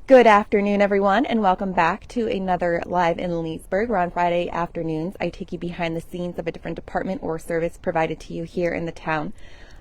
Good afternoon, everyone, and welcome back to another Live in Leesburg, where on Friday afternoons I take you behind the scenes of a different department or service provided to you here in the town.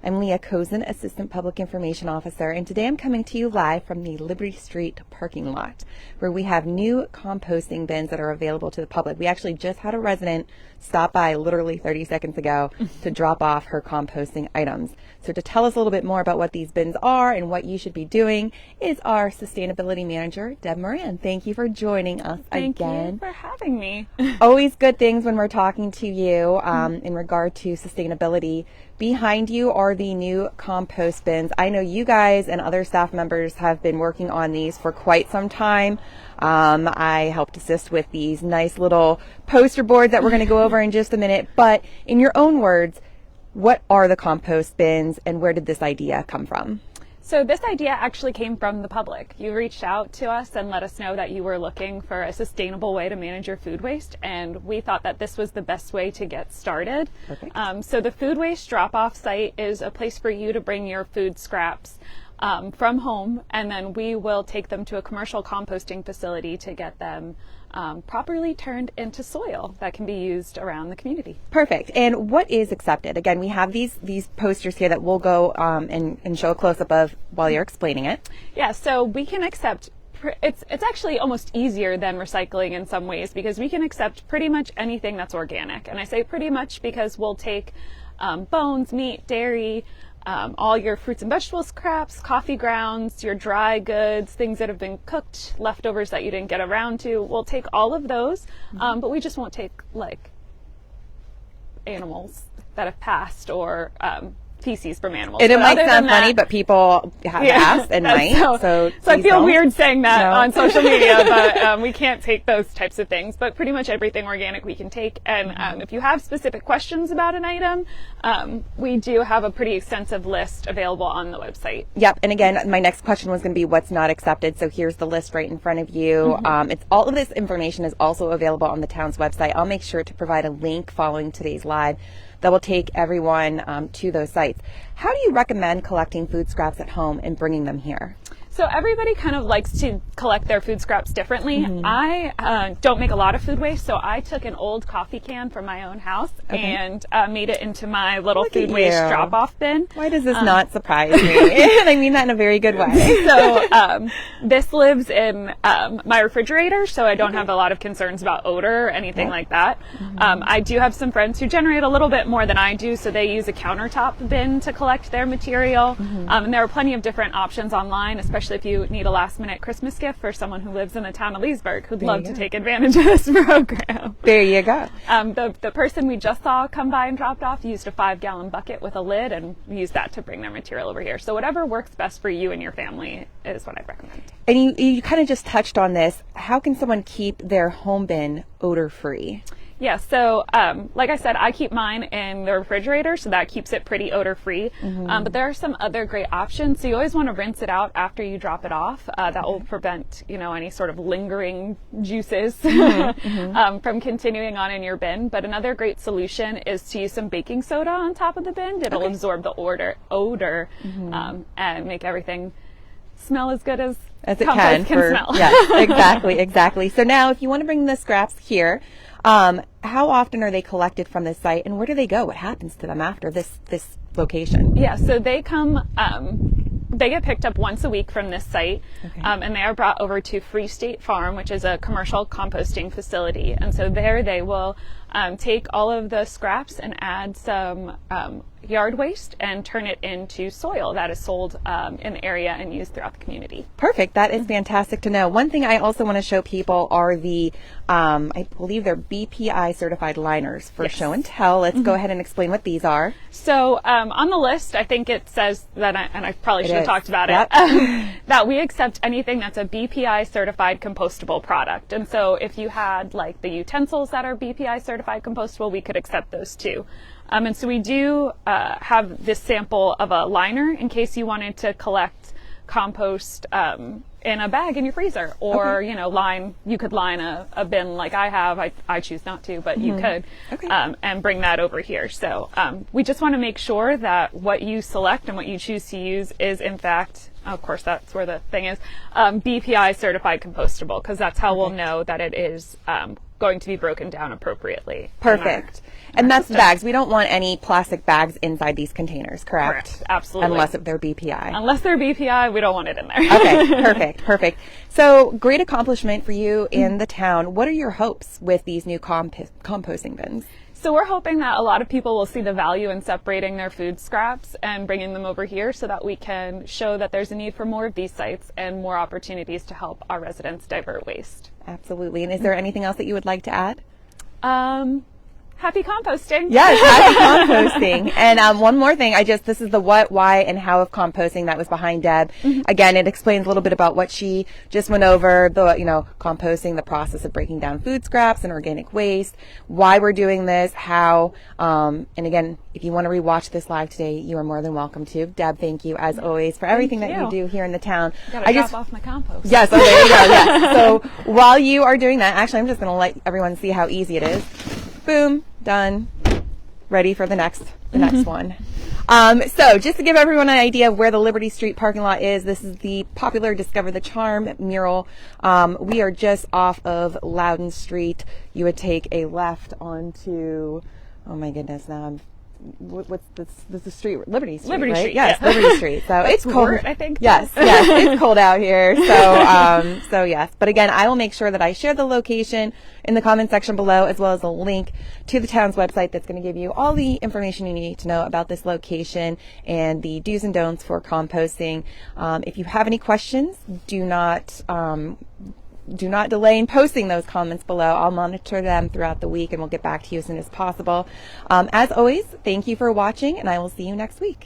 I'm Leah Cozen, Assistant Public Information Officer, and today I'm coming to you live from the Liberty Street parking lot, where we have new composting bins that are available to the public. We actually just had a resident stop by literally 30 seconds ago to drop off her composting items. So to tell us a little bit more about what these bins are and what you should be doing is our Sustainability Manager, Deb Moran. Thank you for joining us again. Thank you for having me. Always good things when we're talking to you in regard to sustainability. Behind you are the new compost bins. I know you guys and other staff members have been working on these for quite some time. I helped assist with these nice little poster boards that we're going to go over in just a minute. But in your own words, what are the compost bins and where did this idea come from? So this idea actually came from the public. You reached out to us and let us know that you were looking for a sustainable way to manage your food waste, and we thought that this was the best way to get started. So the food waste drop-off site is a place for you to bring your food scraps from home, and then we will take them to a commercial composting facility to get them properly turned into soil that can be used around the community. Perfect. And what is accepted? Again, we have these posters here that we'll go and show a close-up of while you're explaining it. Yeah, so we can accept, it's actually almost easier than recycling in some ways, because we can accept pretty much anything that's organic. And I say pretty much because we'll take bones, meat, dairy, all your fruits and vegetable scraps, coffee grounds, your dry goods, things that have been cooked, leftovers that you didn't get around to. We'll take all of those, but we just won't take like animals that have passed or feces from animals. And it might sound funny, but people have asked and might. So I feel weird saying that on social media, but we can't take those types of things. But pretty much everything organic we can take. And if you have specific questions about an item, we do have a pretty extensive list available on the website. Yep. And again, my next question was going to be what's not accepted. So here's the list right in front of you. It's all of this information is also available on the town's website. I'll make sure to provide a link following today's live that will take everyone to those sites. How do you recommend collecting food scraps at home and bringing them here? So everybody kind of likes to collect their food scraps differently. I don't make a lot of food waste, so I took an old coffee can from my own house and made it into my little food waste drop-off bin. Why does this not surprise me? And I mean that in a very good way. So this lives in my refrigerator, so I don't have a lot of concerns about odor or anything like that. I do have some friends who generate a little bit more than I do, so they use a countertop bin to collect their material. And there are plenty of different options online, especially if you need a last-minute Christmas gift for someone who lives in the town of Leesburg who'd love to take advantage of this program. There you go. The person we just saw come by and dropped off used a 5-gallon bucket with a lid and used that to bring their material over here. So whatever works best for you and your family is what I'd recommend. And you kind of just touched on this. How can someone keep their home bin odor-free? Yeah, so like I said, I keep mine in the refrigerator, so that keeps it pretty odor-free. But there are some other great options. So you always want to rinse it out after you drop it off. That will prevent, any sort of lingering juices from continuing on in your bin. But another great solution is to use some baking soda on top of the bin. It'll absorb the odor and make everything smell as good as it can smell. Yes, exactly. So now, if you want to bring the scraps here, how often are they collected from this site, and where do they go? What happens to them after this location? Yeah, so they come, they get picked up once a week from this site, and they are brought over to Free State Farm, which is a commercial composting facility. And so there they will take all of the scraps and add some yard waste and turn it into soil that is sold in the area and used throughout the community. Perfect. That is fantastic to know. One thing I also want to show people are the, I believe they're BPI certified liners for show and tell. Let's go ahead and explain what these are. So on the list, I think it says that, and I probably should have talked about it, that we accept anything that's a BPI certified compostable product. And so if you had like the utensils that are BPI certified compostable, we could accept those too. And so we do have this sample of a liner in case you wanted to collect compost in a bag in your freezer, or you could line a bin like I have. I choose not to, but you could, and bring that over here. So we just want to make sure that what you select and what you choose to use is in fact of course, that's where the thing is, BPI certified compostable, because that's how we'll know that it is going to be broken down appropriately. Perfect. And that's bags. We don't want any plastic bags inside these containers, correct? Correct. Absolutely. Unless if they're BPI. Unless they're BPI, we don't want it in there. Okay, perfect. So great accomplishment for you in the town. What are your hopes with these new composting bins? So we're hoping that a lot of people will see the value in separating their food scraps and bringing them over here so that we can show that there's a need for more of these sites and more opportunities to help our residents divert waste. Absolutely. And is there anything else that you would like to add? Happy composting. Yes, happy composting. And one more thing, this is the what, why, and how of composting that was behind Deb. Again, it explains a little bit about what she just went over, composting, the process of breaking down food scraps and organic waste, why we're doing this, how, and again, if you want to rewatch this live today, you are more than welcome to. Deb, thank you as always for everything that you do here in the town. Gotta drop off my compost. Yes, oh, there you go. Yes. So while you are doing that, actually, I'm just going to let everyone see how easy it is. Boom, done, ready for the next one. So just to give everyone an idea of where the Liberty Street parking lot is, this is the popular Discover the Charm mural. We are just off of Loudon Street. You would take a left onto, oh my goodness, now I'm, what's this is the street, Liberty Street, Liberty right? Street, yes, yeah. Liberty Street. So it's cold, I think. Yes, it's cold out here. So yes. But again, I will make sure that I share the location in the comment section below, as well as a link to the town's website that's going to give you all the information you need to know about this location and the do's and don'ts for composting. If you have any questions, do not delay in posting those comments below. I'll monitor them throughout the week and we'll get back to you as soon as possible. As always, thank you for watching, and I will see you next week.